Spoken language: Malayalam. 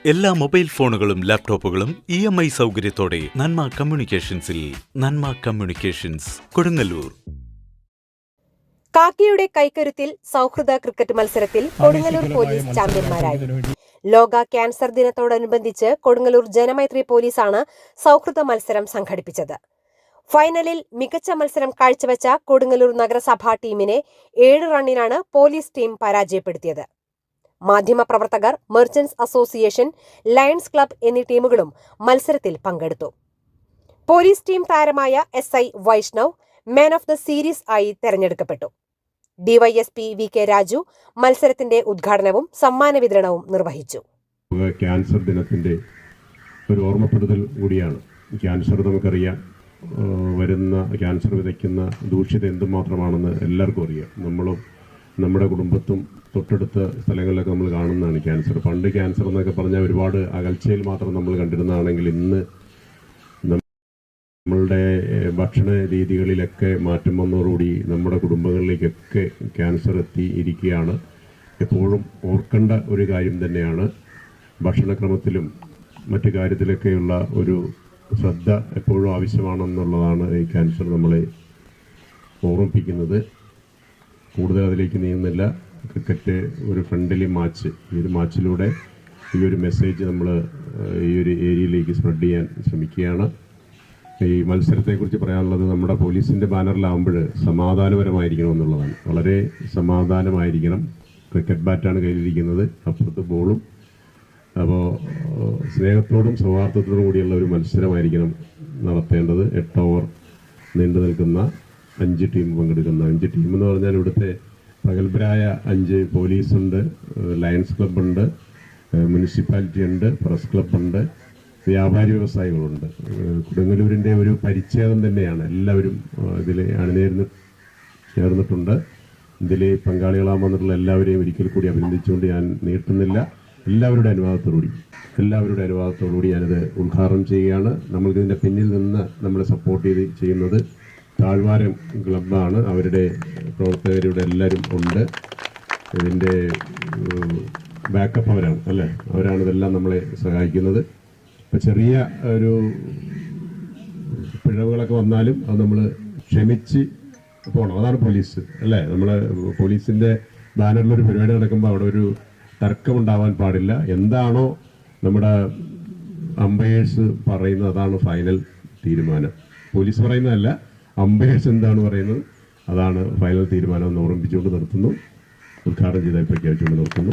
എല്ലാ മൊബൈൽ ഫോണുകളും ലാപ്ടോപ്പുകളും EMI സൗകര്യത്തോടെ നന്മ കമ്മ്യൂണിക്കേഷൻസിൽ. നന്മ കമ്മ്യൂണിക്കേഷൻസ്, കൊടുങ്ങല്ലൂർ. കാക്കിയുടെ കൈക്കരുത്തിൽ സൗഹൃദ ക്രിക്കറ്റ് മത്സരത്തിൽ കൊടുങ്ങല്ലൂർ പോലീസ് ചാമ്പ്യന്മാരായി. ലോക ക്യാൻസർ ദിനത്തോടനുബന്ധിച്ച് കൊടുങ്ങല്ലൂർ ജനമൈത്രി പോലീസാണ് സൗഹൃദ മത്സരം സംഘടിപ്പിച്ചത്. ഫൈനലിൽ മികച്ച മത്സരം കാഴ്ചവെച്ച കൊടുങ്ങല്ലൂർ നഗരസഭാ ടീമിനെ 7 റണ്ണിനാണ് പോലീസ് ടീം പരാജയപ്പെടുത്തിയത്. മാധ്യമപ്രവർത്തകർ, മെർച്ചന്റ്സ് അസോസിയേഷൻ, ലയൺസ് ക്ലബ് എന്നീ ടീമുകളും മത്സരത്തിൽ പങ്കെടുത്തു. പോലീസ് ടീം താരമായ SI Vaishnav man of the series ആയി തെരഞ്ഞെടുക്കപ്പെട്ടു. DYSP VK രാജു മത്സരത്തിന്റെ ഉദ്ഘാടനവും സമ്മാന വിതരണവും നിർവഹിച്ചു. ക്യാൻസർ ദിനത്തിന്റെ ഒരു ഓർമ്മപ്പെടുത്തൽ കൂടിയാണ്. ക്യാൻസർ നമുക്കറിയാം, വരുന്ന ക്യാൻസർ വിതയ്ക്കുന്ന ദൂഷ്യത എന്തുമാത്രമാണെന്ന് എല്ലാവർക്കും അറിയാം. നമ്മളും നമ്മുടെ കുടുംബത്തും തൊട്ടടുത്ത സ്ഥലങ്ങളിലൊക്കെ നമ്മൾ കാണുന്നതാണ് ക്യാൻസർ. പണ്ട് ക്യാൻസർ എന്നൊക്കെ പറഞ്ഞാൽ ഒരുപാട് അകൽച്ചയിൽ മാത്രം നമ്മൾ കണ്ടിരുന്നതാണെങ്കിൽ ഇന്ന് നമ്മളുടെ ഭക്ഷണ രീതികളിലൊക്കെ മാറ്റം വന്നതോടുകൂടി നമ്മുടെ കുടുംബങ്ങളിലേക്കൊക്കെ ക്യാൻസർ എത്തിയിരിക്കുകയാണ്. എപ്പോഴും ഓർക്കേണ്ട ഒരു കാര്യം തന്നെയാണ്. ഭക്ഷണക്രമത്തിലും മറ്റു കാര്യത്തിലൊക്കെയുള്ള ഒരു ശ്രദ്ധ എപ്പോഴും ആവശ്യമാണെന്നുള്ളതാണ് ഈ ക്യാൻസർ നമ്മളെ ഓർമ്മിപ്പിക്കുന്നത്. കൂടുതൽ അതിലേക്ക് നീങ്ങുന്നില്ല. ക്രിക്കറ്റ് ഒരു ഫ്രണ്ട്ലി മാച്ച്. ഈ ഒരു മാച്ചിലൂടെ ഈ ഒരു മെസ്സേജ് നമ്മൾ ഈ ഒരു ഏരിയയിലേക്ക് സ്പ്രെഡ് ചെയ്യാൻ ശ്രമിക്കുകയാണ്. ഈ മത്സരത്തെക്കുറിച്ച് പറയാനുള്ളത്, നമ്മുടെ പോലീസിൻ്റെ ബാനറിലാവുമ്പോൾ സമാധാനപരമായിരിക്കണം എന്നുള്ളതാണ്. വളരെ സമാധാനമായിരിക്കണം. ക്രിക്കറ്റ് ബാറ്റാണ് കയ്യിലിരിക്കുന്നത്, അപ്പുറത്ത് ബോളും. അപ്പോൾ സ്നേഹത്തോടും സൗഹാർദ്ദത്തോടും കൂടിയുള്ള ഒരു മത്സരമായിരിക്കണം നടത്തേണ്ടത്. 8 ഓവർ നീണ്ടു നിൽക്കുന്ന 5 ടീം പങ്കെടുക്കുന്ന 5 ടീം എന്ന് പറഞ്ഞാൽ ഇവിടുത്തെ പ്രഗത്ഭരായ 5 പോലീസുണ്ട്, ലയൺസ് ക്ലബ്ബുണ്ട്, മുനിസിപ്പാലിറ്റി ഉണ്ട്, പ്രസ് ക്ലബ്ബുണ്ട്, വ്യാപാരി വ്യവസായികളുണ്ട്. കൊടുങ്ങല്ലൂരിൻ്റെ ഒരു പരിച്ഛേദം തന്നെയാണ്. എല്ലാവരും ഇതിൽ ചേർന്നിട്ടുണ്ട്. ഇതിൽ പങ്കാളികളാകുമെന്നുള്ള എല്ലാവരെയും ഒരിക്കൽ കൂടി അഭിനന്ദിച്ചുകൊണ്ട് ഞാൻ നീട്ടുന്നില്ല. എല്ലാവരുടെ അനുവാദത്തോടുകൂടി ഞാനിത് ഉദ്ഘാടനം ചെയ്യുകയാണ്. നമ്മൾക്കിതിൻ്റെ പിന്നിൽ നിന്ന് നമ്മളെ സപ്പോർട്ട് ചെയ്യുന്നത് താഴ്വാരം ക്ലബ്ബാണ്. അവരുടെ പ്രവർത്തകരുടെ എല്ലാവരും ഉണ്ട്. ഇതിൻ്റെ ബാക്കപ്പ് അവരാണ്, അല്ലേ? അവരാണ് ഇതെല്ലാം നമ്മളെ സഹായിക്കുന്നത്. ഇപ്പം ചെറിയ ഒരു പിഴവുകളൊക്കെ വന്നാലും അത് നമ്മൾ ക്ഷമിച്ച് പോകണം. അതാണ് പോലീസ്, അല്ലേ? നമ്മൾ പോലീസിൻ്റെ ബാനറിലൊരു പരിപാടി നടക്കുമ്പോൾ അവിടെ ഒരു തർക്കമുണ്ടാവാൻ പാടില്ല. എന്താണോ നമ്മുടെ അമ്പയേഴ്സ് പറയുന്നത് അതാണ് ഫൈനൽ തീരുമാനം. പോലീസ് പറയുന്നതല്ല, അമ്പയേഴ്സ് എന്താണ് പറയുന്നത് അതാണ് ഫൈനൽ തീരുമാനം എന്ന് ഓർമ്മിപ്പിച്ചുകൊണ്ട് നിർത്തുന്നു. ഉദ്ഘാടനം ചെയ്താൽ പ്രഖ്യാപിച്ചുകൊണ്ട് നിർത്തുന്നു.